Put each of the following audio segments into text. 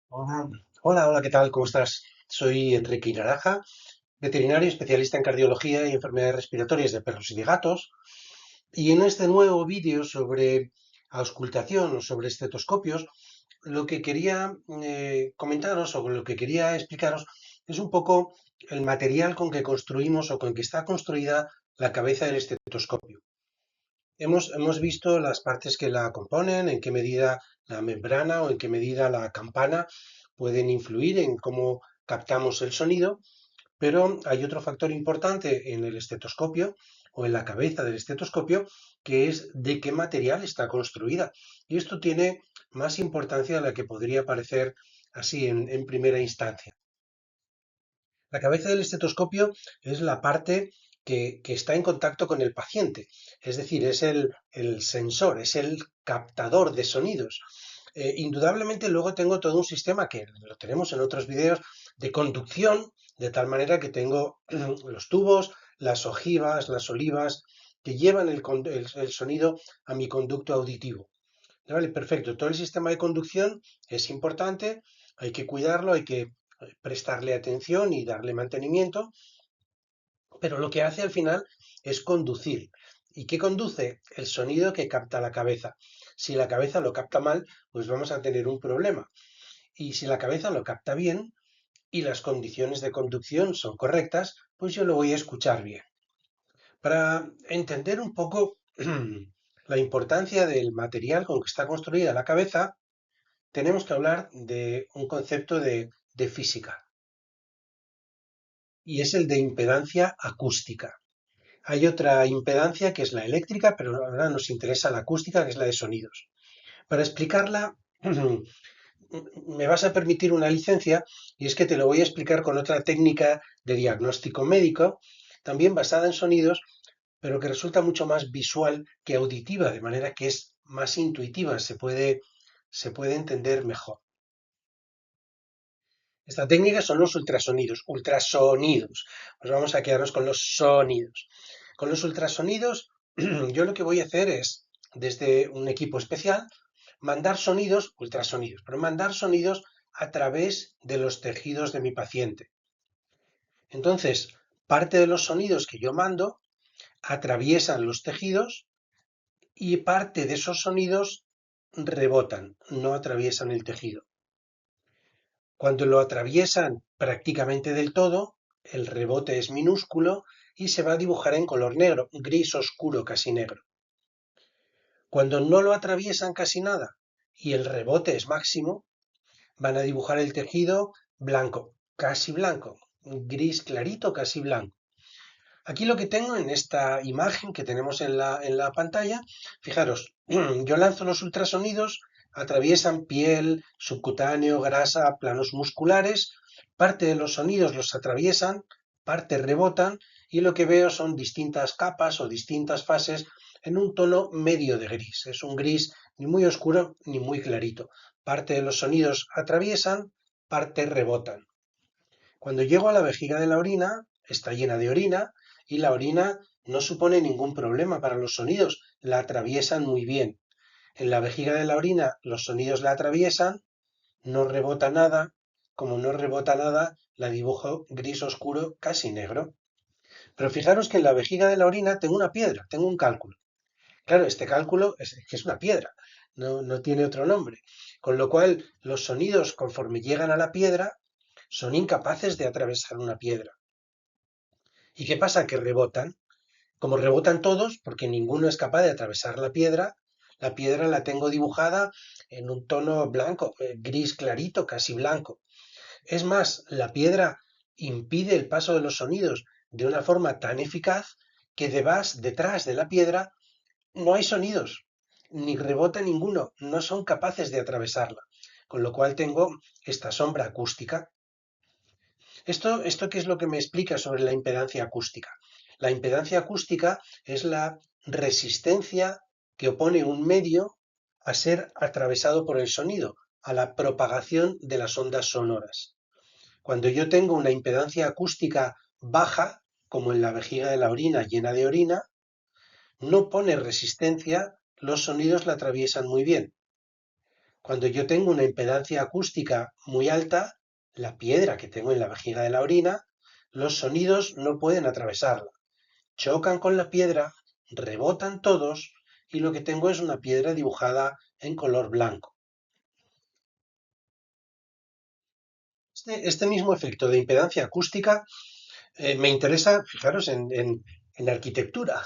Hola, hola, ¿qué tal? ¿Cómo estás? Soy Enrique Inaraja, veterinario especialista en cardiología y enfermedades respiratorias de perros y de gatos. Y en este nuevo vídeo sobre auscultación o sobre estetoscopios, lo que quería comentaros o lo que quería explicaros es un poco el material con que construimos o con que está construida la cabeza del estetoscopio. Hemos visto las partes que la componen, en qué medida la membrana o en qué medida la campana pueden influir en cómo captamos el sonido, pero hay otro factor importante en el estetoscopio o en la cabeza del estetoscopio, que es de qué material está construida. Y esto tiene más importancia de la que podría parecer así en primera instancia. La cabeza del estetoscopio es la parte que está en contacto con el paciente, es decir, es el sensor, es el captador de sonidos. Indudablemente luego tengo todo un sistema que lo tenemos en otros vídeos de conducción, de tal manera que tengo los tubos, las ojivas, las olivas, que llevan el sonido a mi conducto auditivo. Vale, perfecto. Todo el sistema de conducción es importante, hay que cuidarlo, hay que prestarle atención y darle mantenimiento, pero lo que hace al final es conducir. ¿Y qué conduce? El sonido que capta la cabeza. Si la cabeza lo capta mal, pues vamos a tener un problema. Y si la cabeza lo capta bien y las condiciones de conducción son correctas, pues yo lo voy a escuchar bien. Para entender un poco la importancia del material con que está construida la cabeza, tenemos que hablar de un concepto de física y es el de impedancia acústica. Hay otra impedancia que es la eléctrica, pero ahora nos interesa la acústica, que es la de sonidos. Para explicarla, me vas a permitir una licencia y es que te lo voy a explicar con otra técnica de diagnóstico médico, también basada en sonidos, pero que resulta mucho más visual que auditiva, de manera que es más intuitiva, se puede entender mejor. Esta técnica son los ultrasonidos, ultrasonidos. Pues vamos a quedarnos con los sonidos. Con los ultrasonidos, yo lo que voy a hacer es, desde un equipo especial, mandar sonidos, ultrasonidos, pero mandar sonidos a través de los tejidos de mi paciente. Entonces, parte de los sonidos que yo mando atraviesan los tejidos y parte de esos sonidos rebotan, no atraviesan el tejido. Cuando lo atraviesan prácticamente del todo, el rebote es minúsculo y se va a dibujar en color negro, gris oscuro, casi negro. Cuando no lo atraviesan casi nada y el rebote es máximo, van a dibujar el tejido blanco, casi blanco, gris clarito, casi blanco. Aquí lo que tengo en esta imagen que tenemos en la pantalla, fijaros, yo lanzo los ultrasonidos, atraviesan piel, subcutáneo, grasa, planos musculares, parte de los sonidos los atraviesan, parte rebotan y lo que veo son distintas capas o distintas fases en un tono medio de gris. Es un gris ni muy oscuro ni muy clarito. Parte de los sonidos atraviesan, parte rebotan. Cuando llego a la vejiga de la orina, está llena de orina y la orina no supone ningún problema para los sonidos, la atraviesan muy bien. En la vejiga de la orina los sonidos la atraviesan, no rebota nada, como no rebota nada, la dibujo gris oscuro, casi negro. Pero fijaros que en la vejiga de la orina tengo una piedra, tengo un cálculo. Claro, este cálculo es una piedra, no tiene otro nombre. Con lo cual, los sonidos, conforme llegan a la piedra, son incapaces de atravesar una piedra. ¿Y qué pasa? Que rebotan. Como rebotan todos, porque ninguno es capaz de atravesar la piedra la tengo dibujada en un tono blanco, gris clarito, casi blanco. Es más, la piedra impide el paso de los sonidos de una forma tan eficaz que detrás de la piedra no hay sonidos, ni rebota ninguno, no son capaces de atravesarla. Con lo cual tengo esta sombra acústica. ¿Esto qué es lo que me explica sobre la impedancia acústica? La impedancia acústica es la resistencia que opone un medio a ser atravesado por el sonido, a la propagación de las ondas sonoras. Cuando yo tengo una impedancia acústica baja, como en la vejiga de la orina llena de orina, no pone resistencia, los sonidos la atraviesan muy bien. Cuando yo tengo una impedancia acústica muy alta, la piedra que tengo en la vejiga de la orina, los sonidos no pueden atravesarla. Chocan con la piedra, rebotan todos y lo que tengo es una piedra dibujada en color blanco. Este mismo efecto de impedancia acústica me interesa, fijaros, en arquitectura.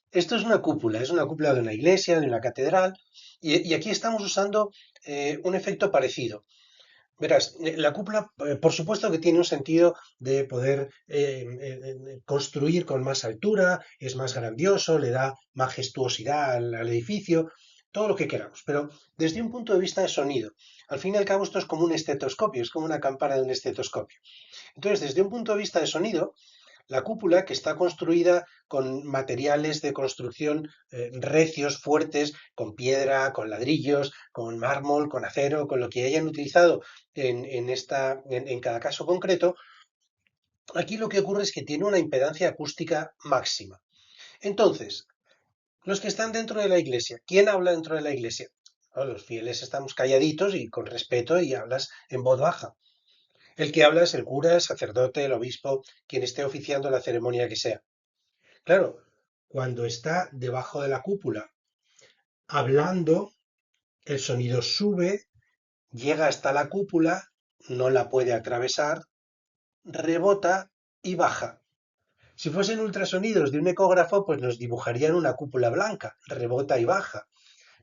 Esto es una cúpula de una iglesia, de una catedral, y aquí estamos usando un efecto parecido. Verás, la cúpula, por supuesto que tiene un sentido de poder construir con más altura, es más grandioso, le da majestuosidad al edificio, todo lo que queramos, pero desde un punto de vista de sonido, al fin y al cabo esto es como un estetoscopio, es como una campana de un estetoscopio. Entonces, desde un punto de vista de sonido, la cúpula, que está construida con materiales de construcción recios, fuertes, con piedra, con ladrillos, con mármol, con acero, con lo que hayan utilizado en cada caso concreto, aquí lo que ocurre es que tiene una impedancia acústica máxima. Entonces, los que están dentro de la iglesia, ¿quién habla dentro de la iglesia? Bueno, los fieles estamos calladitos y con respeto y hablas en voz baja. El que habla es el cura, el sacerdote, el obispo, quien esté oficiando la ceremonia que sea. Claro, cuando está debajo de la cúpula hablando, el sonido sube, llega hasta la cúpula, no la puede atravesar, rebota y baja. Si fuesen ultrasonidos de un ecógrafo, pues nos dibujarían una cúpula blanca, rebota y baja.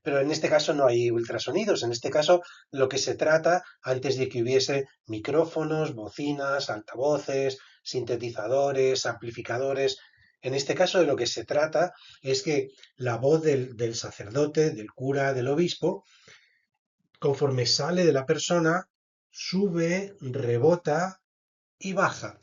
Pero en este caso no hay ultrasonidos. En este caso, lo que se trata, antes de que hubiese micrófonos, bocinas, altavoces, sintetizadores, amplificadores, en este caso de lo que se trata es que la voz del sacerdote, del cura, del obispo, conforme sale de la persona, sube, rebota y baja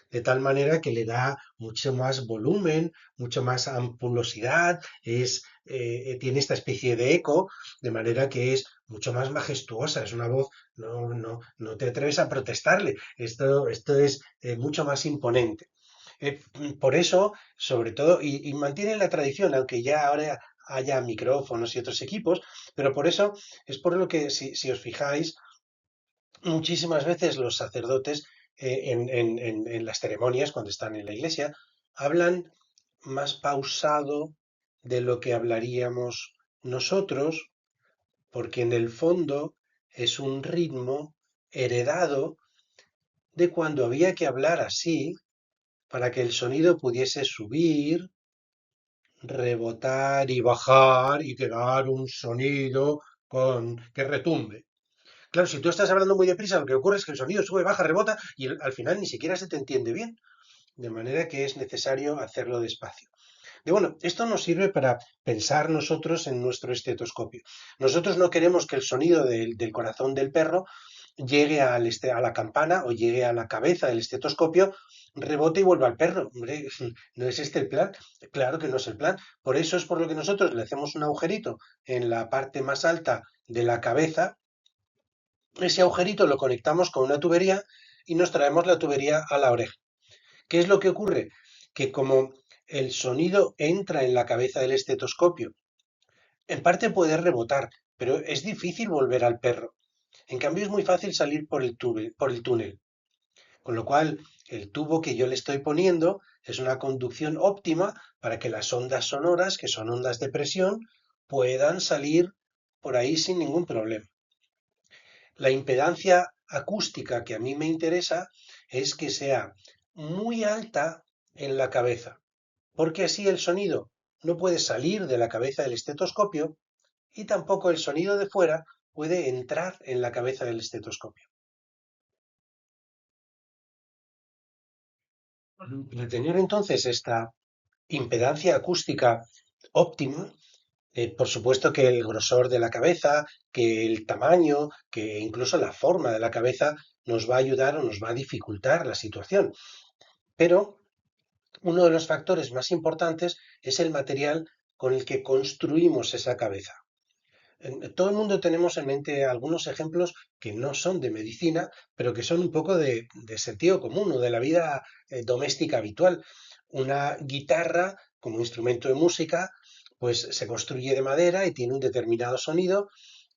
de tal manera que le da mucho más volumen, mucho más ampulosidad, tiene esta especie de eco, de manera que es mucho más majestuosa, es una voz, no te atreves a protestarle, esto es mucho más imponente. Por eso, sobre todo, y mantienen la tradición, aunque ya ahora haya micrófonos y otros equipos, pero por eso es por lo que, si os fijáis, muchísimas veces los sacerdotes en las ceremonias, cuando están en la iglesia, hablan más pausado de lo que hablaríamos nosotros, porque en el fondo es un ritmo heredado de cuando había que hablar así para que el sonido pudiese subir, rebotar y bajar y quedar un sonido que retumbe. Claro, si tú estás hablando muy deprisa, lo que ocurre es que el sonido sube, baja, rebota y al final ni siquiera se te entiende bien. De manera que es necesario hacerlo despacio. Y bueno, esto nos sirve para pensar nosotros en nuestro estetoscopio. Nosotros no queremos que el sonido del corazón del perro llegue a la campana o llegue a la cabeza del estetoscopio, rebote y vuelva al perro. Hombre, no es este el plan. Claro que no es el plan. Por eso es por lo que nosotros le hacemos un agujerito en la parte más alta de la cabeza. Ese agujerito lo conectamos con una tubería y nos traemos la tubería a la oreja. ¿Qué es lo que ocurre? Que como el sonido entra en la cabeza del estetoscopio, en parte puede rebotar, pero es difícil volver al perro. En cambio es muy fácil salir por el túnel. Con lo cual, el tubo que yo le estoy poniendo es una conducción óptima para que las ondas sonoras, que son ondas de presión, puedan salir por ahí sin ningún problema. La impedancia acústica que a mí me interesa es que sea muy alta en la cabeza, porque así el sonido no puede salir de la cabeza del estetoscopio y tampoco el sonido de fuera puede entrar en la cabeza del estetoscopio. Al tener entonces esta impedancia acústica óptima, por supuesto que el grosor de la cabeza, que el tamaño, que incluso la forma de la cabeza nos va a ayudar o nos va a dificultar la situación. Pero uno de los factores más importantes es el material con el que construimos esa cabeza. Todo el mundo tenemos en mente algunos ejemplos que no son de medicina, pero que son un poco de sentido común o de la vida doméstica habitual. Una guitarra como instrumento de música, pues se construye de madera y tiene un determinado sonido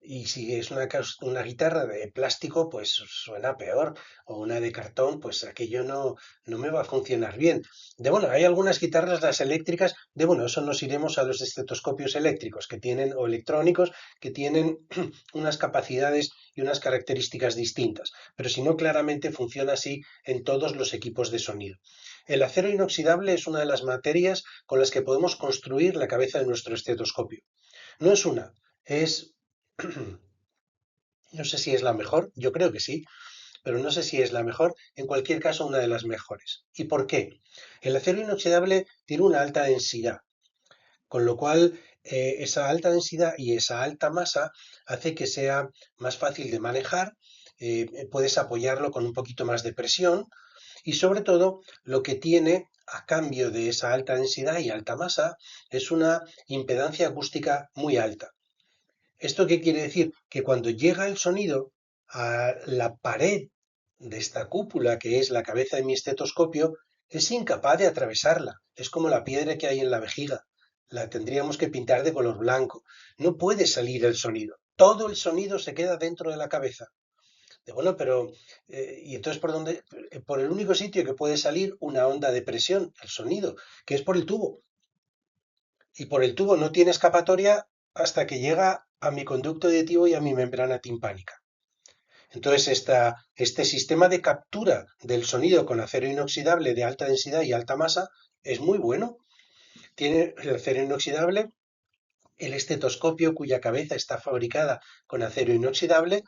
Y si es una guitarra de plástico, pues suena peor. O una de cartón, pues aquello no me va a funcionar bien. Bueno, hay algunas guitarras, las eléctricas, bueno, eso nos iremos a los estetoscopios eléctricos que tienen, o electrónicos, que tienen unas capacidades y unas características distintas. Pero si no, claramente funciona así en todos los equipos de sonido. El acero inoxidable es una de las materias con las que podemos construir la cabeza de nuestro estetoscopio. No es una, es no sé si es la mejor, yo creo que sí, pero no sé si es la mejor, en cualquier caso una de las mejores. ¿Y por qué? El acero inoxidable tiene una alta densidad, con lo cual esa alta densidad y esa alta masa hace que sea más fácil de manejar, puedes apoyarlo con un poquito más de presión y sobre todo lo que tiene a cambio de esa alta densidad y alta masa es una impedancia acústica muy alta. ¿Esto qué quiere decir? Que cuando llega el sonido a la pared de esta cúpula, que es la cabeza de mi estetoscopio, es incapaz de atravesarla. Es como la piedra que hay en la vejiga. La tendríamos que pintar de color blanco. No puede salir el sonido. Todo el sonido se queda dentro de la cabeza. Bueno, pero ¿y entonces por dónde? Por el único sitio que puede salir una onda de presión, el sonido, que es por el tubo. Y por el tubo no tiene escapatoria hasta que llega a mi conducto auditivo y a mi membrana timpánica. Entonces, este sistema de captura del sonido con acero inoxidable de alta densidad y alta masa es muy bueno. Tiene el acero inoxidable, el estetoscopio cuya cabeza está fabricada con acero inoxidable,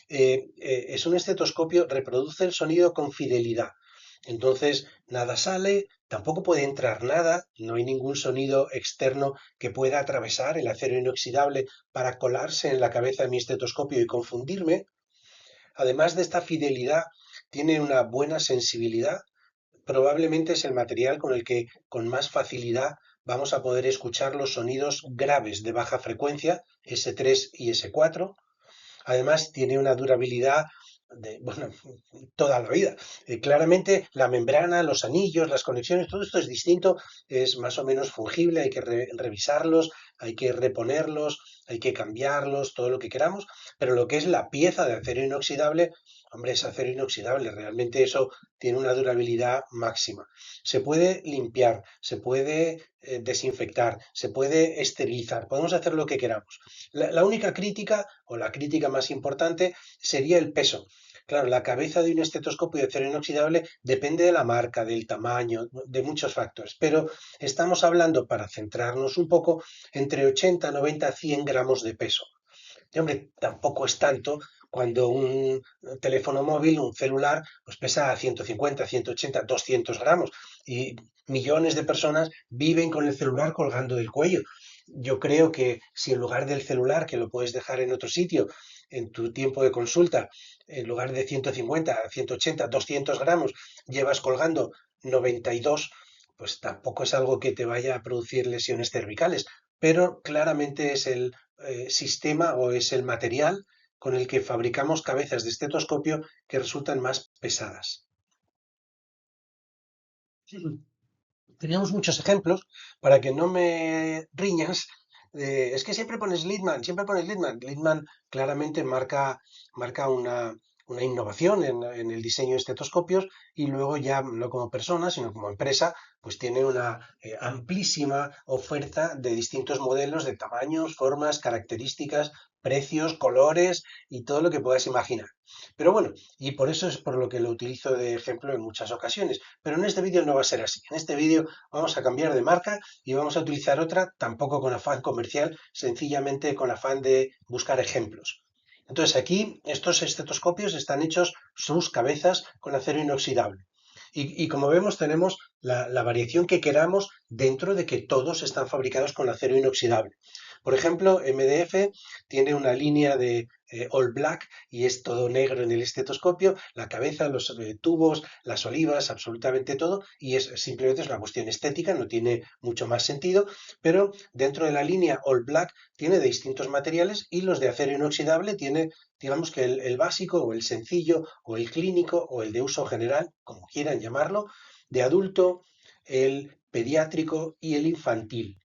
es un estetoscopio, reproduce el sonido con fidelidad. Entonces, nada sale, tampoco puede entrar nada, no hay ningún sonido externo que pueda atravesar el acero inoxidable para colarse en la cabeza de mi estetoscopio y confundirme. Además de esta fidelidad, tiene una buena sensibilidad. Probablemente es el material con el que con más facilidad vamos a poder escuchar los sonidos graves de baja frecuencia, S3 y S4. Además, tiene una durabilidad de, bueno, toda la vida. Claramente, la membrana, los anillos, las conexiones, todo esto es distinto, es más o menos fungible, hay que revisarlos, hay que reponerlos, hay que cambiarlos, todo lo que queramos, pero lo que es la pieza de acero inoxidable, hombre, es acero inoxidable, realmente eso tiene una durabilidad máxima. Se puede limpiar, se puede desinfectar, se puede esterilizar, podemos hacer lo que queramos. La única crítica, o la crítica más importante, sería el peso. Claro, la cabeza de un estetoscopio de acero inoxidable depende de la marca, del tamaño, de muchos factores, pero estamos hablando, para centrarnos un poco, entre 80, 90, 100 gramos de peso. Y hombre, tampoco es tanto cuando un teléfono móvil, un celular, pues pesa 150, 180, 200 gramos y millones de personas viven con el celular colgando del cuello. Yo creo que si en lugar del celular, que lo puedes dejar en otro sitio, en tu tiempo de consulta, en lugar de 150, 180, 200 gramos, llevas colgando 92, pues tampoco es algo que te vaya a producir lesiones cervicales, pero claramente es el sistema o es el material con el que fabricamos cabezas de estetoscopio que resultan más pesadas. Teníamos muchos ejemplos para que no me riñas. Es que siempre pones Littmann, siempre pones Littmann. Littmann claramente marca una innovación en el diseño de estetoscopios y luego ya no como persona, sino como empresa, pues tiene una amplísima oferta de distintos modelos de tamaños, formas, características, precios, colores y todo lo que puedas imaginar. Pero bueno, y por eso es por lo que lo utilizo de ejemplo en muchas ocasiones. Pero en este vídeo no va a ser así. En este vídeo vamos a cambiar de marca y vamos a utilizar otra, tampoco con afán comercial, sencillamente con afán de buscar ejemplos. Entonces aquí estos estetoscopios están hechos sus cabezas con acero inoxidable. Y como vemos tenemos la variación que queramos dentro de que todos están fabricados con acero inoxidable. Por ejemplo, MDF tiene una línea de all black y es todo negro en el estetoscopio, la cabeza, los tubos, las olivas, absolutamente todo, y simplemente es una cuestión estética, no tiene mucho más sentido, pero dentro de la línea all black tiene de distintos materiales y los de acero inoxidable tiene, digamos que el básico o el sencillo o el clínico o el de uso general, como quieran llamarlo, de adulto, el pediátrico y el infantil,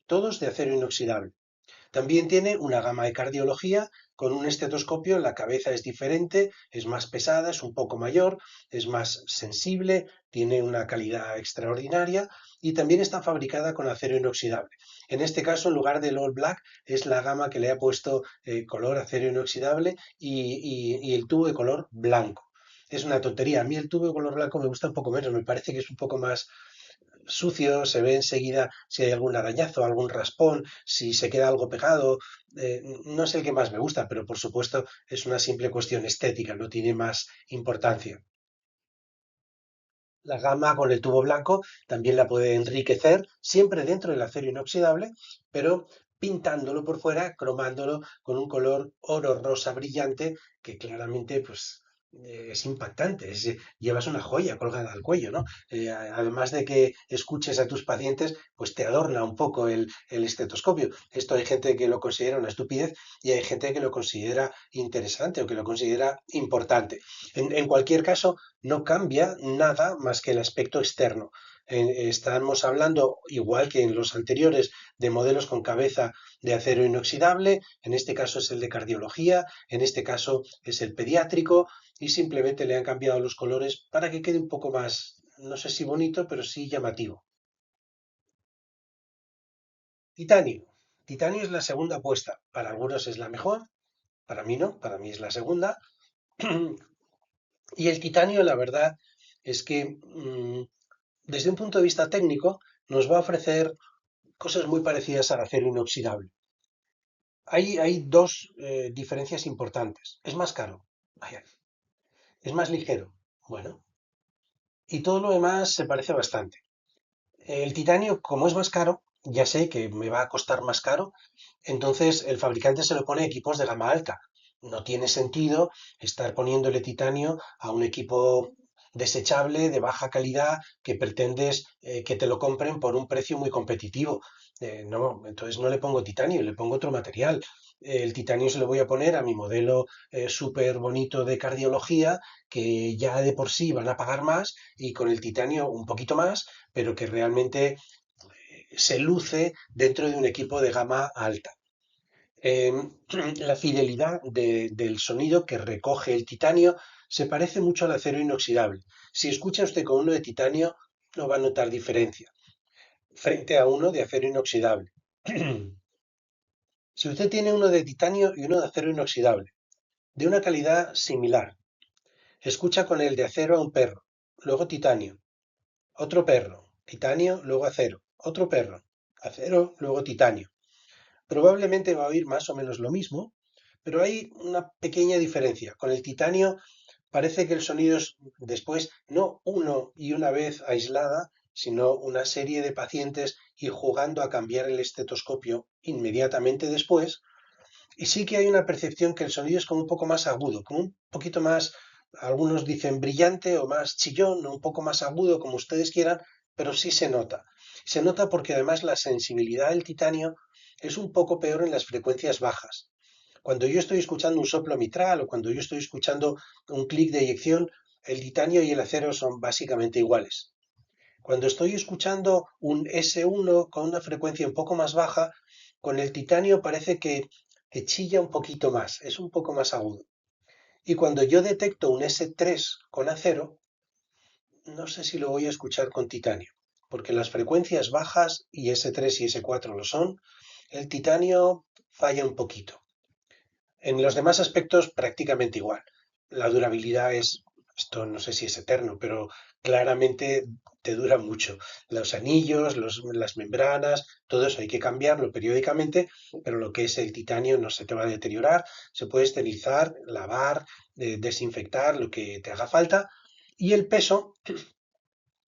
todos de acero inoxidable. También tiene una gama de cardiología con un estetoscopio la cabeza es diferente, es más pesada, es un poco mayor, es más sensible, tiene una calidad extraordinaria y también está fabricada con acero inoxidable. En este caso, en lugar del All Black, es la gama que le ha puesto color acero inoxidable y el tubo de color blanco. Es una tontería. A mí el tubo de color blanco me gusta un poco menos, me parece que es un poco más sucio, se ve enseguida si hay algún arañazo, algún raspón, si se queda algo pegado. No es el que más me gusta, pero por supuesto es una simple cuestión estética, no tiene más importancia. La gama con el tubo blanco también la puede enriquecer, siempre dentro del acero inoxidable, pero pintándolo por fuera, cromándolo con un color oro rosa brillante que claramente pues, es impactante. Llevas una joya colgada al cuello, ¿no? Además de que escuches a tus pacientes, pues te adorna un poco el estetoscopio. Esto hay gente que lo considera una estupidez y hay gente que lo considera interesante o que lo considera importante. En cualquier caso, no cambia nada más que el aspecto externo. Estamos hablando, igual que en los anteriores, de modelos con cabeza de acero inoxidable, en este caso es el de cardiología, en este caso es el pediátrico, y simplemente le han cambiado los colores para que quede un poco más, no sé si bonito, pero sí llamativo. Titanio. Titanio es la segunda apuesta. Para algunos es la mejor, para mí no, para mí es la segunda. Y el titanio, la verdad, es que desde un punto de vista técnico nos va a ofrecer cosas muy parecidas al acero inoxidable. Hay dos diferencias importantes. Es más caro, vaya, es más ligero, bueno, y todo lo demás se parece bastante. El titanio, como es más caro, ya sé que me va a costar más caro, entonces el fabricante se lo pone a equipos de gama alta. No tiene sentido estar poniéndole titanio a un equipo desechable de baja calidad que pretendes que te lo compren por un precio muy competitivo. No, entonces no le pongo titanio, le pongo otro material. El titanio se lo voy a poner a mi modelo súper bonito de cardiología, que ya de por sí van a pagar más, y con el titanio un poquito más, pero que realmente se luce dentro de un equipo de gama alta. Eh, la fidelidad del sonido que recoge el titanio se parece mucho al acero inoxidable. Si escucha usted con uno de titanio, no va a notar diferencia frente a uno de acero inoxidable. Si usted tiene uno de titanio y uno de acero inoxidable, de una calidad similar, escucha con el de acero a un perro, luego titanio, otro perro, titanio, luego acero, otro perro, acero, luego titanio. Probablemente va a oír más o menos lo mismo, pero hay una pequeña diferencia. Con el titanio parece que el sonido es después no uno y una vez aislada, sino una serie de pacientes y jugando a cambiar el estetoscopio inmediatamente después. Y sí que hay una percepción que el sonido es como un poco más agudo, como un poquito más, algunos dicen brillante o más chillón, o un poco más agudo, como ustedes quieran, pero sí se nota. Se nota porque además la sensibilidad del titanio es un poco peor en las frecuencias bajas. Cuando yo estoy escuchando un soplo mitral o cuando yo estoy escuchando un clic de eyección, el titanio y el acero son básicamente iguales. Cuando estoy escuchando un S1 con una frecuencia un poco más baja, con el titanio parece que chilla un poquito más, es un poco más agudo. Y cuando yo detecto un S3 con acero, no sé si lo voy a escuchar con titanio, porque las frecuencias bajas, y S3 y S4 lo son, el titanio falla un poquito. En los demás aspectos prácticamente igual. La durabilidad es, esto no sé si es eterno, pero claramente te dura mucho. Los anillos, las membranas, todo eso hay que cambiarlo periódicamente, pero lo que es el titanio no se te va a deteriorar, se puede esterilizar, lavar, desinfectar, lo que te haga falta. Y el peso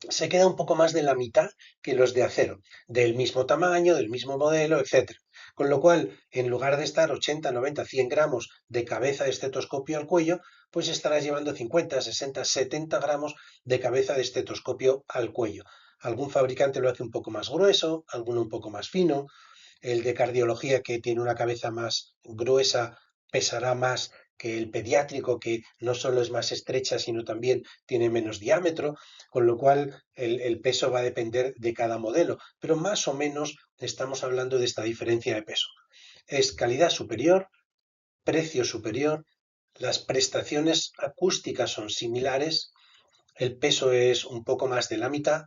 se queda un poco más de la mitad que los de acero, del mismo tamaño, del mismo modelo, etcétera. Con lo cual, en lugar de estar 80, 90, 100 gramos de cabeza de estetoscopio al cuello, pues estarás llevando 50, 60, 70 gramos de cabeza de estetoscopio al cuello. Algún fabricante lo hace un poco más grueso, alguno un poco más fino. El de cardiología, que tiene una cabeza más gruesa, pesará más que el pediátrico, que no solo es más estrecha, sino también tiene menos diámetro, con lo cual el peso va a depender de cada modelo, pero más o menos estamos hablando de esta diferencia de peso. Es calidad superior, precio superior, las prestaciones acústicas son similares, el peso es un poco más de la mitad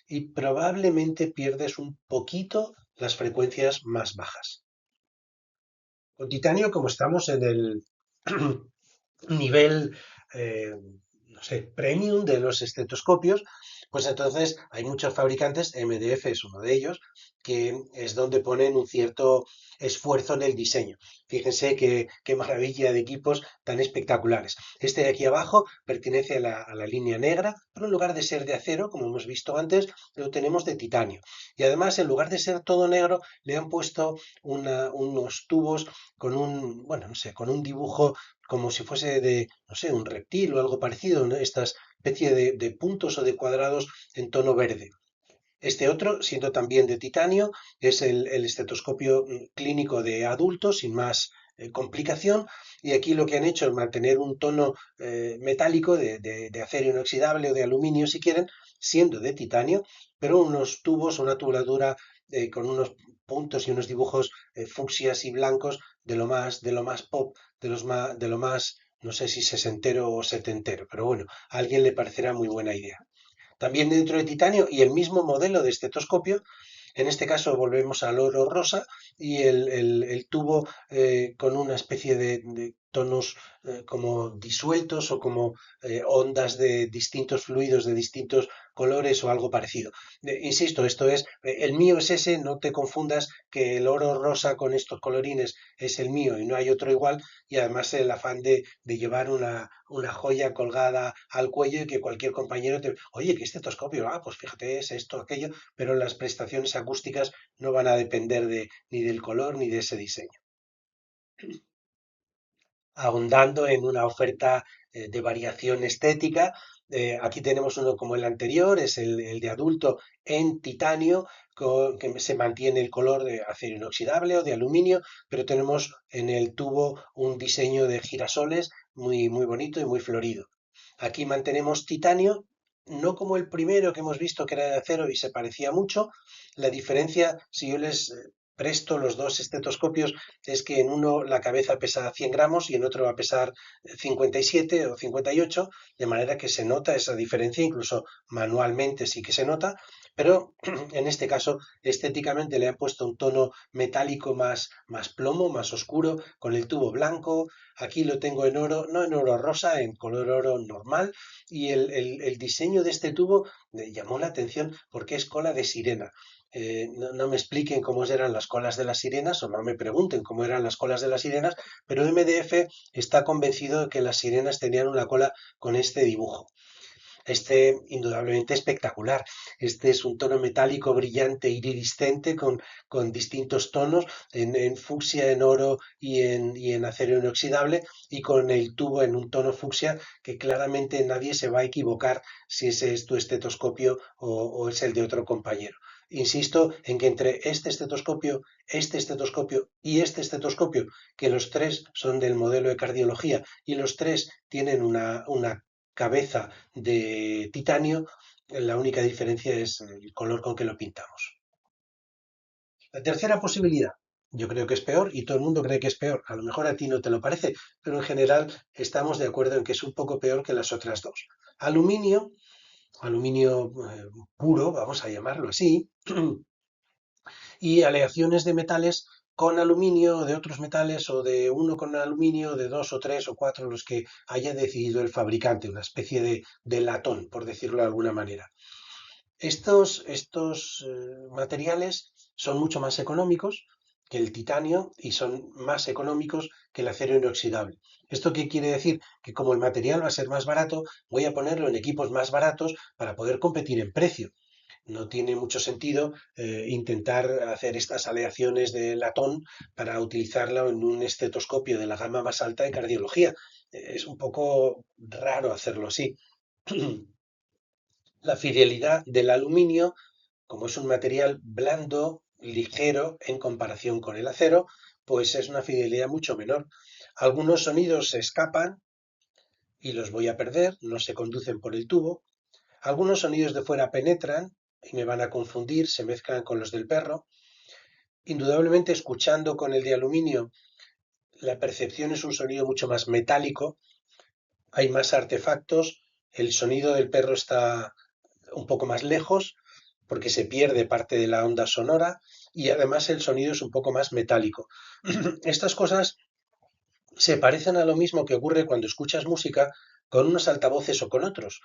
y probablemente pierdes un poquito las frecuencias más bajas. Con titanio, como estamos en el nivel, eh, no sé, premium de los estetoscopios, pues entonces hay muchos fabricantes, MDF es uno de ellos, que es donde ponen un cierto esfuerzo en el diseño. Fíjense qué maravilla de equipos tan espectaculares. Este de aquí abajo pertenece a la línea negra, pero en lugar de ser de acero, como hemos visto antes, lo tenemos de titanio. Y además, en lugar de ser todo negro, le han puesto unos tubos con un, bueno, no sé, con un dibujo como si fuese de, no sé, un reptil o algo parecido, ¿no? Esta especie de puntos o de cuadrados en tono verde. Este otro, siendo también de titanio, es el estetoscopio clínico de adultos sin más complicación. Y aquí lo que han hecho es mantener un tono metálico de acero inoxidable o de aluminio, si quieren, siendo de titanio, pero unos tubos, una tubulatura con unos puntos y unos dibujos fucsias y blancos de lo más pop, de lo más, no sé si sesentero o setentero, pero bueno, a alguien le parecerá muy buena idea. También dentro de titanio y el mismo modelo de estetoscopio. En este caso volvemos al oro rosa y el tubo con una especie de tonos como disueltos o como ondas de distintos fluidos de distintos colores o algo parecido. Insisto, esto es, el mío es ese, no te confundas que el oro rosa con estos colorines es el mío y no hay otro igual, y además el afán de llevar una joya colgada al cuello y que cualquier compañero te, oye, ¿qué estetoscopio? Ah, pues fíjate, es esto, aquello, pero las prestaciones acústicas no van a depender ni del color ni de ese diseño. Ahondando en una oferta de variación estética, aquí tenemos uno como el anterior, es el de adulto en titanio, que se mantiene el color de acero inoxidable o de aluminio, pero tenemos en el tubo un diseño de girasoles muy bonito y muy florido. Aquí mantenemos titanio, no como el primero que hemos visto que era de acero y se parecía mucho. La diferencia, si yo les presto los dos estetoscopios, es que en uno la cabeza pesa 100 gramos y en otro va a pesar 57 o 58, de manera que se nota esa diferencia, incluso manualmente sí que se nota, pero en este caso estéticamente le han puesto un tono metálico más plomo, más oscuro, con el tubo blanco. Aquí lo tengo en oro, no en oro rosa, en color oro normal, y el diseño de este tubo me llamó la atención porque es cola de sirena. No me expliquen cómo eran las colas de las sirenas o no me pregunten cómo eran las colas de las sirenas, pero MDF está convencido de que las sirenas tenían una cola con este dibujo. Este, indudablemente espectacular. Este es un tono metálico brillante, iridiscente, con distintos tonos, en fucsia, en oro y en acero inoxidable, y con el tubo en un tono fucsia que claramente nadie se va a equivocar si ese es tu estetoscopio o es el de otro compañero. Insisto en que entre este estetoscopio y este estetoscopio, que los tres son del modelo de cardiología y los tres tienen una cabeza de titanio, la única diferencia es el color con que lo pintamos. La tercera posibilidad, yo creo que es peor y todo el mundo cree que es peor. A lo mejor a ti no te lo parece, pero en general estamos de acuerdo en que es un poco peor que las otras dos. Aluminio, aluminio puro, vamos a llamarlo así, y aleaciones de metales con aluminio, de otros metales, o de uno con aluminio, de dos o tres o cuatro, los que haya decidido el fabricante, una especie de latón, por decirlo de alguna manera. Estos materiales son mucho más económicos que el titanio y son más económicos que el acero inoxidable. ¿Esto qué quiere decir? Que como el material va a ser más barato, voy a ponerlo en equipos más baratos para poder competir en precio. No tiene mucho sentido intentar hacer estas aleaciones de latón para utilizarlo en un estetoscopio de la gama más alta de cardiología. Es un poco raro hacerlo así. La fidelidad del aluminio, como es un material blando, ligero en comparación con el acero, pues es una fidelidad mucho menor. Algunos sonidos se escapan y los voy a perder, no se conducen por el tubo. Algunos sonidos de fuera penetran y me van a confundir, se mezclan con los del perro. Indudablemente, escuchando con el de aluminio, la percepción es un sonido mucho más metálico, hay más artefactos, el sonido del perro está un poco más lejos porque se pierde parte de la onda sonora y además el sonido es un poco más metálico. Estas cosas se parecen a lo mismo que ocurre cuando escuchas música con unos altavoces o con otros.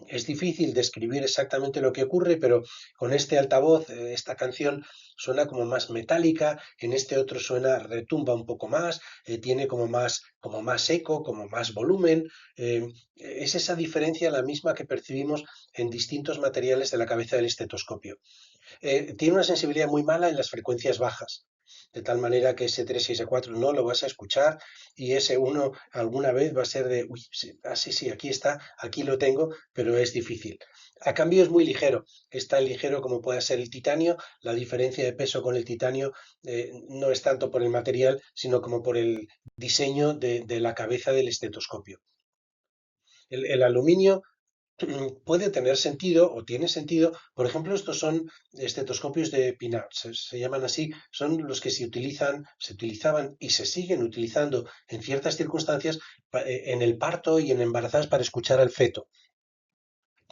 Es difícil describir exactamente lo que ocurre, pero con este altavoz, esta canción suena como más metálica, en este otro suena, retumba un poco más, tiene como más eco, como más volumen. Es esa diferencia la misma que percibimos en distintos materiales de la cabeza del estetoscopio. Tiene una sensibilidad muy mala en las frecuencias bajas, de tal manera que ese 3 y ese 4 no lo vas a escuchar y ese uno alguna vez va a ser de, uy, sí, sí, sí, aquí está, aquí lo tengo, pero es difícil. A cambio es muy ligero, es tan ligero como puede ser el titanio, la diferencia de peso con el titanio no es tanto por el material, sino como por el diseño de la cabeza del estetoscopio. El aluminio puede tener sentido o tiene sentido. Por ejemplo, estos son estetoscopios de Pinard, se llaman así, son los que se utilizaban y se siguen utilizando en ciertas circunstancias en el parto y en embarazadas para escuchar al feto.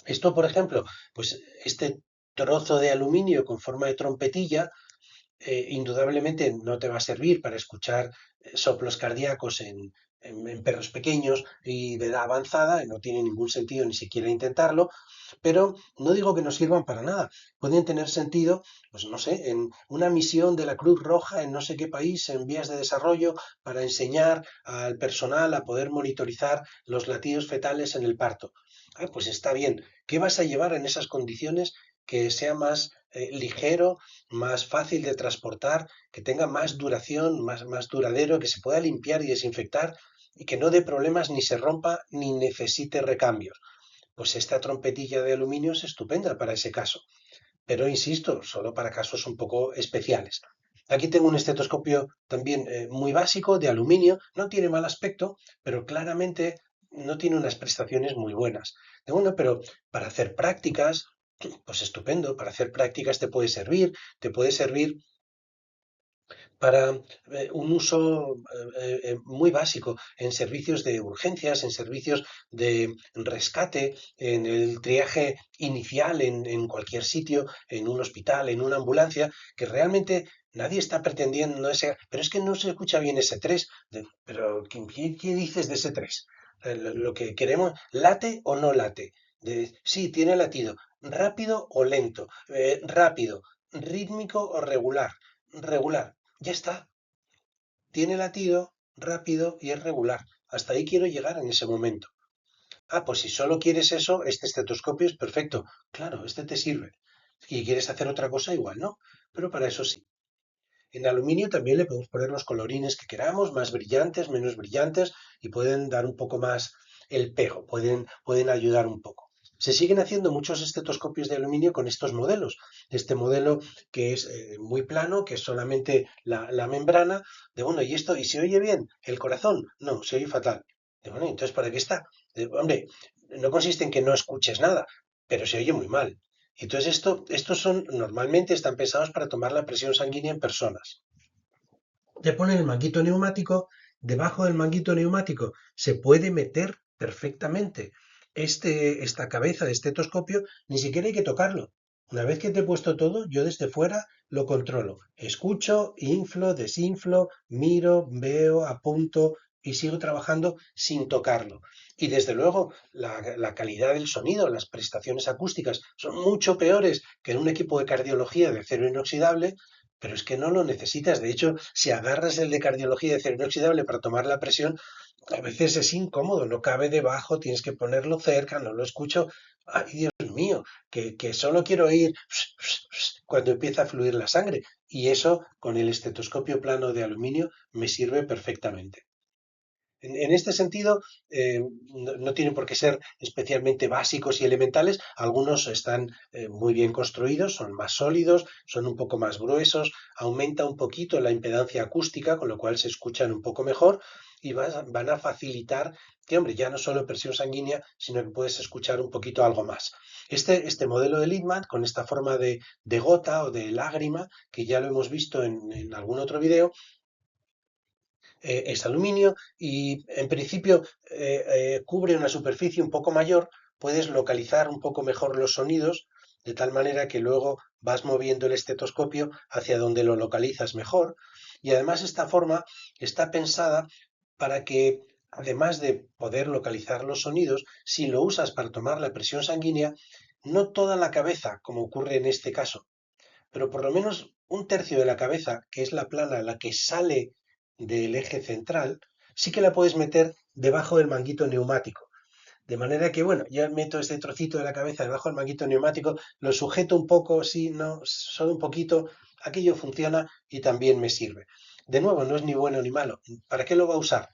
Esto, por ejemplo, pues este trozo de aluminio con forma de trompetilla indudablemente no te va a servir para escuchar soplos cardíacos en perros pequeños y de edad avanzada, no tiene ningún sentido ni siquiera intentarlo, pero no digo que no sirvan para nada. Pueden tener sentido, pues no sé, en una misión de la Cruz Roja en no sé qué país en vías de desarrollo para enseñar al personal a poder monitorizar los latidos fetales en el parto. Ah, pues está bien. ¿Qué vas a llevar en esas condiciones que sea más ligero, más fácil de transportar, que tenga más duración, más duradero, que se pueda limpiar y desinfectar y que no dé problemas ni se rompa ni necesite recambios? Pues esta trompetilla de aluminio es estupenda para ese caso, pero insisto, solo para casos un poco especiales. Aquí tengo un estetoscopio también muy básico de aluminio, no tiene mal aspecto, pero claramente no tiene unas prestaciones muy buenas. De bueno, pero para hacer prácticas, pues estupendo, para hacer prácticas te puede servir para un uso muy básico en servicios de urgencias, en servicios de rescate, en el triaje inicial en cualquier sitio, en un hospital, en una ambulancia, que realmente nadie está pretendiendo ese, pero es que no se escucha bien ese 3, pero ¿qué dices de ese 3? Lo que queremos, ¿late o no late? Sí, tiene latido, rápido o lento, rápido, rítmico o regular, regular. Ya está. Tiene latido rápido y es regular. Hasta ahí quiero llegar en ese momento. Ah, pues si solo quieres eso, este estetoscopio es perfecto. Claro, este te sirve. Si quieres hacer otra cosa, igual no. Pero para eso sí. En aluminio también le podemos poner los colorines que queramos, más brillantes, menos brillantes, y pueden dar un poco más el pego, pueden ayudar un poco. Se siguen haciendo muchos estetoscopios de aluminio con estos modelos. Este modelo que es muy plano, que es solamente la membrana, de bueno, ¿y esto? ¿Y se oye bien? ¿El corazón? No, se oye fatal. De bueno, entonces, ¿para qué está? Hombre, no consiste en que no escuches nada, pero se oye muy mal. Entonces, estos son, normalmente están pensados para tomar la presión sanguínea en personas. Te ponen el manguito neumático, debajo del manguito neumático se puede meter perfectamente esta cabeza de estetoscopio, ni siquiera hay que tocarlo. Una vez que te he puesto todo, yo desde fuera lo controlo. Escucho, inflo, desinflo, miro, veo, apunto y sigo trabajando sin tocarlo. Y desde luego, la calidad del sonido, las prestaciones acústicas son mucho peores que en un equipo de cardiología de acero inoxidable, pero es que no lo necesitas. De hecho, si agarras el de cardiología de acero inoxidable para tomar la presión, a veces es incómodo, no cabe debajo, tienes que ponerlo cerca, no lo escucho. Ay, Dios mío, que solo quiero oír cuando empieza a fluir la sangre. Y eso con el estetoscopio plano de aluminio me sirve perfectamente. En este sentido, no tienen por qué ser especialmente básicos y elementales. Algunos están muy bien construidos, son más sólidos, son un poco más gruesos, aumenta un poquito la impedancia acústica, con lo cual se escuchan un poco mejor y van a facilitar que, hombre, ya no solo presión sanguínea, sino que puedes escuchar un poquito algo más. Este modelo de Littmann, con esta forma de gota o de lágrima, que ya lo hemos visto en algún otro video, es aluminio y en principio cubre una superficie un poco mayor, puedes localizar un poco mejor los sonidos, de tal manera que luego vas moviendo el estetoscopio hacia donde lo localizas mejor. Y además esta forma está pensada para que, además de poder localizar los sonidos, si lo usas para tomar la presión sanguínea, no toda la cabeza, como ocurre en este caso, pero por lo menos un tercio de la cabeza, que es la plana, la que sale del eje central, sí que la puedes meter debajo del manguito neumático. De manera que, bueno, yo meto este trocito de la cabeza debajo del manguito neumático, lo sujeto un poco, sí, no, solo un poquito, aquello funciona y también me sirve. De nuevo, no es ni bueno ni malo. ¿Para qué lo va a usar?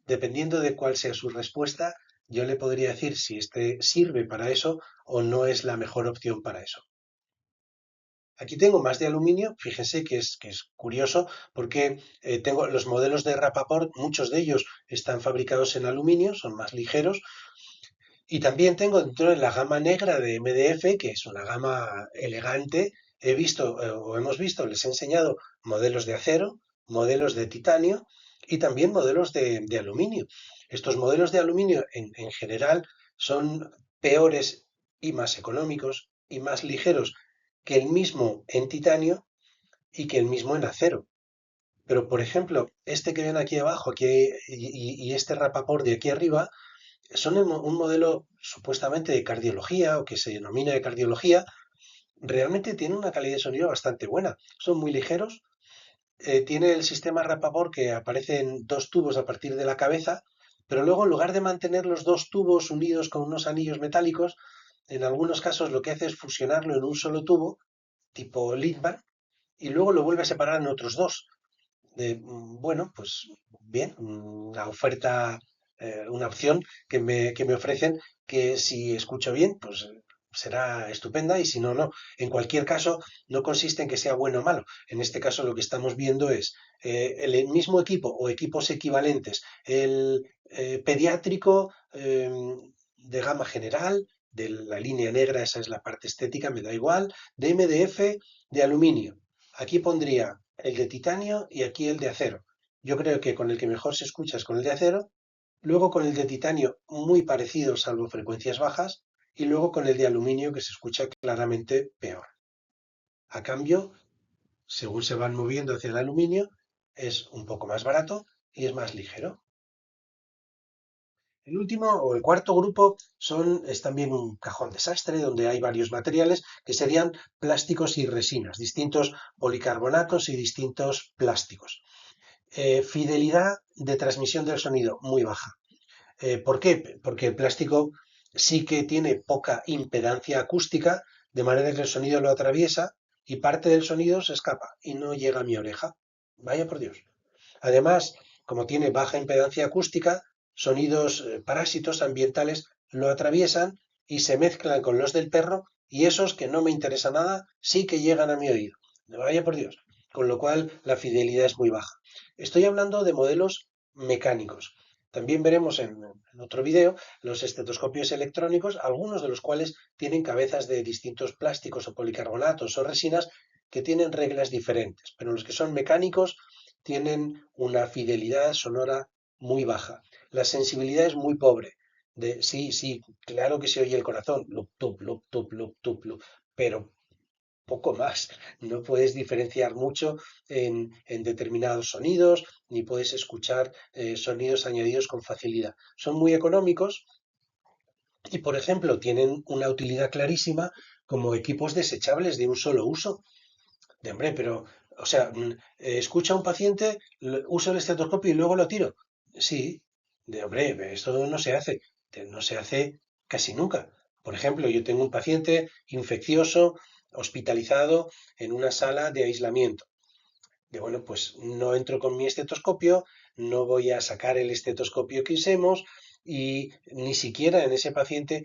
Dependiendo de cuál sea su respuesta, yo le podría decir si este sirve para eso o no es la mejor opción para eso. Aquí tengo más de aluminio, fíjense que es curioso porque tengo los modelos de Rapaport, muchos de ellos están fabricados en aluminio, son más ligeros, y también tengo dentro de la gama negra de MDF, que es una gama elegante, he visto o hemos visto, les he enseñado modelos de acero, modelos de titanio y también modelos de aluminio. Estos modelos de aluminio en general son peores y más económicos y más ligeros que el mismo en titanio y que el mismo en acero. Pero, por ejemplo, este que ven aquí abajo y este Rapaport de aquí arriba, son un modelo supuestamente de cardiología o que se denomina de cardiología, realmente tiene una calidad de sonido bastante buena. Son muy ligeros, tiene el sistema Rapaport que aparecen dos tubos a partir de la cabeza, pero luego en lugar de mantener los dos tubos unidos con unos anillos metálicos, en algunos casos lo que hace es fusionarlo en un solo tubo, tipo Littmann, y luego lo vuelve a separar en otros dos. Bueno, pues bien, una oferta, una opción que me ofrecen que si escucho bien, pues será estupenda y si no, no. En cualquier caso, no consiste en que sea bueno o malo. En este caso lo que estamos viendo es el mismo equipo o equipos equivalentes, el pediátrico de gama general, de la línea negra, esa es la parte estética, me da igual, de MDF, de aluminio. Aquí pondría el de titanio y aquí el de acero. Yo creo que con el que mejor se escucha es con el de acero, luego con el de titanio muy parecido salvo frecuencias bajas y luego con el de aluminio que se escucha claramente peor. A cambio, según se van moviendo hacia el aluminio, es un poco más barato y es más ligero. El último o el cuarto grupo es también un cajón desastre donde hay varios materiales que serían plásticos y resinas, distintos policarbonatos y distintos plásticos. Fidelidad de transmisión del sonido muy baja. ¿Por qué? Porque el plástico sí que tiene poca impedancia acústica, de manera que el sonido lo atraviesa y parte del sonido se escapa y no llega a mi oreja. Vaya por Dios. Además, como tiene baja impedancia acústica, sonidos parásitos ambientales lo atraviesan y se mezclan con los del perro y esos que no me interesa nada sí que llegan a mi oído. Vaya por Dios. Con lo cual la fidelidad es muy baja. Estoy hablando de modelos mecánicos. También veremos en otro vídeo los estetoscopios electrónicos, algunos de los cuales tienen cabezas de distintos plásticos o policarbonatos o resinas que tienen reglas diferentes, pero los que son mecánicos tienen una fidelidad sonora muy baja. La sensibilidad es muy pobre. Sí, sí, claro que se oye el corazón, lup, tup, lup, tup, lup, tup, lup, pero poco más. No puedes diferenciar mucho en determinados sonidos, ni puedes escuchar sonidos añadidos con facilidad. Son muy económicos y, por ejemplo, tienen una utilidad clarísima como equipos desechables de un solo uso. De hombre, pero, o sea, escucha a un paciente, uso el estetoscopio y luego lo tiro. Sí, de hombre, esto no se hace, no se hace casi nunca. Por ejemplo, yo tengo un paciente infeccioso, hospitalizado en una sala de aislamiento. De bueno, pues no entro con mi estetoscopio, no voy a sacar el estetoscopio que usemos y ni siquiera en ese paciente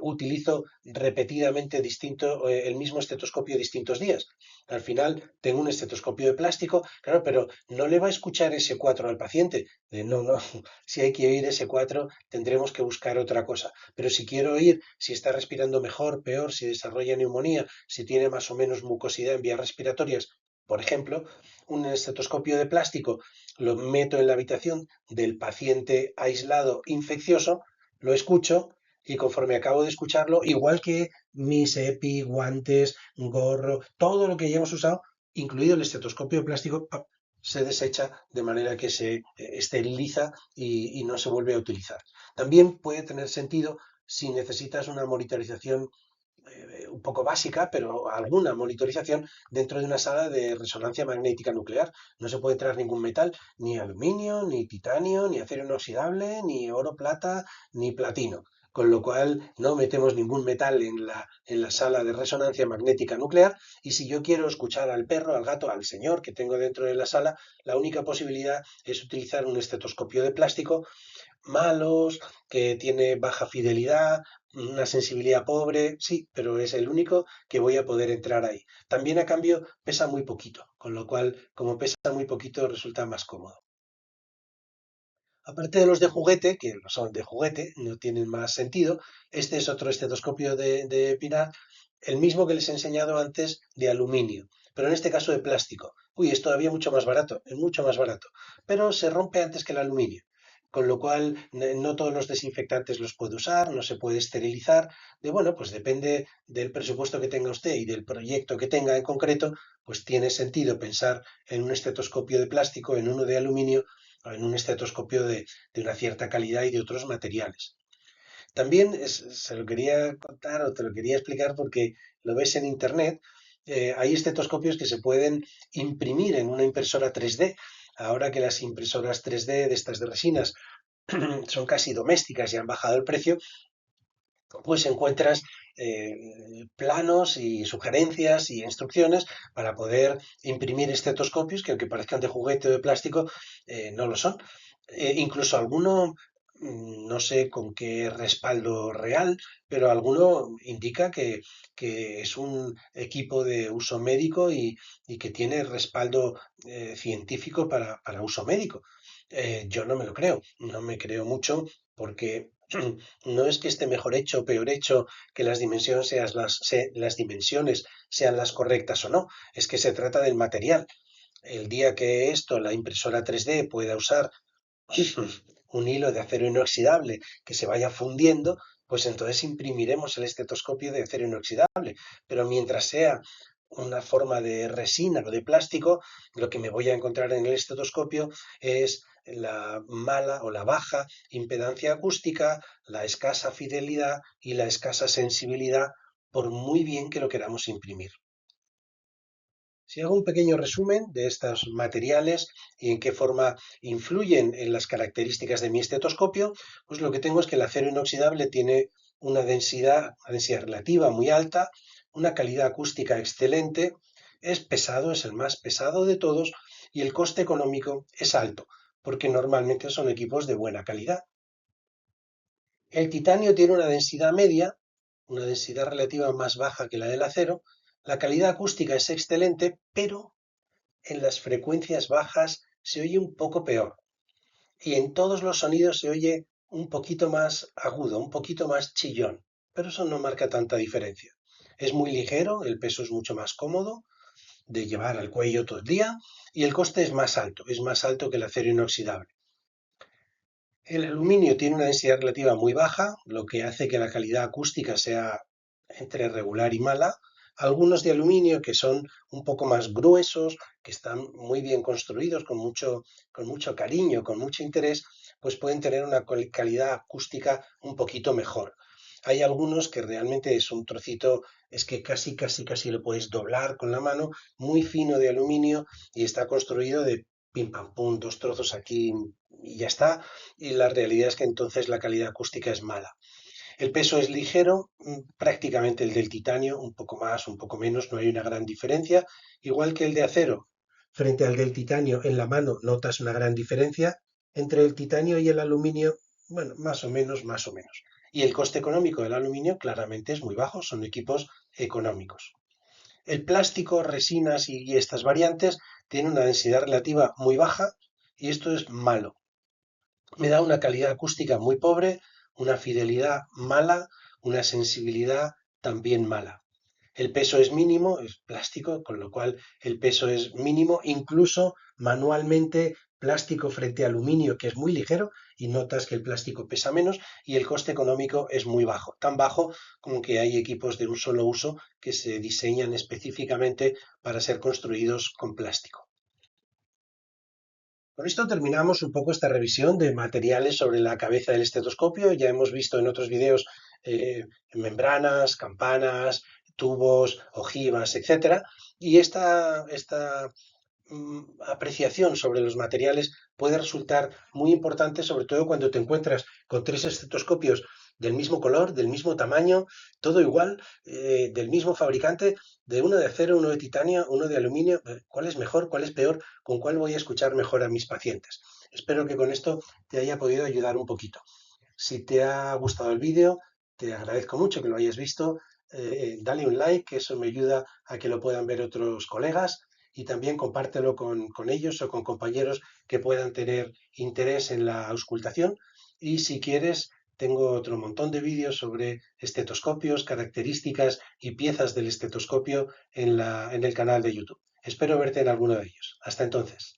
utilizo repetidamente el mismo estetoscopio distintos días. Al final tengo un estetoscopio de plástico, claro, pero no le va a escuchar S4 al paciente. No, no, si hay que oír S4 tendremos que buscar otra cosa. Pero si quiero oír si está respirando mejor, peor, si desarrolla neumonía, si tiene más o menos mucosidad en vías respiratorias, Por ejemplo, un estetoscopio de plástico lo meto en la habitación del paciente aislado infeccioso, lo escucho y conforme acabo de escucharlo, igual que mis EPI, guantes, gorro, todo lo que ya hemos usado, incluido el estetoscopio de plástico, ¡pap!, se desecha de manera que se esteriliza y no se vuelve a utilizar. También puede tener sentido si necesitas una monitorización un poco básica, pero alguna monitorización dentro de una sala de resonancia magnética nuclear. No se puede entrar ningún metal, ni aluminio, ni titanio, ni acero inoxidable, ni oro, plata, ni platino. Con lo cual no metemos ningún metal en la sala de resonancia magnética nuclear y si yo quiero escuchar al perro, al gato, al señor que tengo dentro de la sala, la única posibilidad es utilizar un estetoscopio de plástico malos, que tiene baja fidelidad, una sensibilidad pobre, sí, pero es el único que voy a poder entrar ahí. También a cambio pesa muy poquito, con lo cual, como pesa muy poquito, resulta más cómodo. Aparte de los de juguete, que no son de juguete, no tienen más sentido, este es otro estetoscopio de Pinar, el mismo que les he enseñado antes de aluminio, pero en este caso de plástico. Uy, es todavía mucho más barato, es mucho más barato, pero se rompe antes que el aluminio, con lo cual no todos los desinfectantes los puede usar, no se puede esterilizar. Bueno, pues depende del presupuesto que tenga usted y del proyecto que tenga en concreto, pues tiene sentido pensar en un estetoscopio de plástico, en uno de aluminio en un estetoscopio de una cierta calidad y de otros materiales. También se lo quería contar o te lo quería explicar porque lo ves en internet. Hay estetoscopios que se pueden imprimir en una impresora 3D. Ahora que las impresoras 3D de estas de resinas son casi domésticas y han bajado el precio, pues encuentras planos y sugerencias y instrucciones para poder imprimir estetoscopios que aunque parezcan de juguete o de plástico, no lo son. Incluso alguno, no sé con qué respaldo real, pero alguno indica que es un equipo de uso médico y que tiene respaldo científico para uso médico. Yo no me lo creo, no me creo mucho porque no es que esté mejor hecho o peor hecho, que las dimensiones las dimensiones sean las correctas o no, es que se trata del material. El día que esto, la impresora 3D, pueda usar un hilo de acero inoxidable que se vaya fundiendo, pues entonces imprimiremos el estetoscopio de acero inoxidable. Pero mientras sea una forma de resina o de plástico, lo que me voy a encontrar en el estetoscopio es la mala o la baja impedancia acústica, la escasa fidelidad y la escasa sensibilidad, por muy bien que lo queramos imprimir. Si hago un pequeño resumen de estos materiales y en qué forma influyen en las características de mi estetoscopio, pues lo que tengo es que el acero inoxidable tiene una densidad relativa muy alta, una calidad acústica excelente, es pesado, es el más pesado de todos y el coste económico es alto, porque normalmente son equipos de buena calidad. El titanio tiene una densidad media, una densidad relativa más baja que la del acero, la calidad acústica es excelente, pero en las frecuencias bajas se oye un poco peor y en todos los sonidos se oye un poquito más agudo, un poquito más chillón, pero eso no marca tanta diferencia. Es muy ligero, el peso es mucho más cómodo de llevar al cuello todo el día y el coste es más alto que el acero inoxidable. El aluminio tiene una densidad relativa muy baja, lo que hace que la calidad acústica sea entre regular y mala. Algunos de aluminio que son un poco más gruesos, que están muy bien construidos, con mucho cariño, con mucho interés, pues pueden tener una calidad acústica un poquito mejor. Hay algunos que realmente es un trocito, es que casi lo puedes doblar con la mano, muy fino de aluminio y está construido de pim pam pum, dos trozos aquí y ya está. Y la realidad es que entonces la calidad acústica es mala. El peso es ligero, prácticamente el del titanio, un poco más, un poco menos, no hay una gran diferencia, igual que el de acero. Frente al del titanio en la mano notas una gran diferencia. Entre el titanio y el aluminio, bueno, más o menos, más o menos. Y el coste económico del aluminio claramente es muy bajo, son equipos económicos. El plástico, resinas y estas variantes tienen una densidad relativa muy baja y esto es malo. Me da una calidad acústica muy pobre, una fidelidad mala, una sensibilidad también mala. El peso es mínimo, es plástico, con lo cual el peso es mínimo, incluso manualmente plástico frente a aluminio, que es muy ligero, y notas que el plástico pesa menos y el coste económico es muy bajo, tan bajo como que hay equipos de un solo uso que se diseñan específicamente para ser construidos con plástico. Con esto terminamos un poco esta revisión de materiales sobre la cabeza del estetoscopio. Ya hemos visto en otros videos membranas, campanas, tubos, ojivas, etcétera. Y esta apreciación sobre los materiales puede resultar muy importante, sobre todo cuando te encuentras con tres estetoscopios del mismo color, del mismo tamaño, todo igual, del mismo fabricante, de uno de acero, uno de titanio, uno de aluminio. ¿Cuál es mejor? ¿Cuál es peor? ¿Con cuál voy a escuchar mejor a mis pacientes? Espero que con esto te haya podido ayudar un poquito. Si te ha gustado el vídeo, te agradezco mucho que lo hayas visto. Dale un like, que eso me ayuda a que lo puedan ver otros colegas y también compártelo con ellos o con compañeros que puedan tener interés en la auscultación. Y si quieres, tengo otro montón de vídeos sobre estetoscopios, características y piezas del estetoscopio en el canal de YouTube. Espero verte en alguno de ellos. Hasta entonces.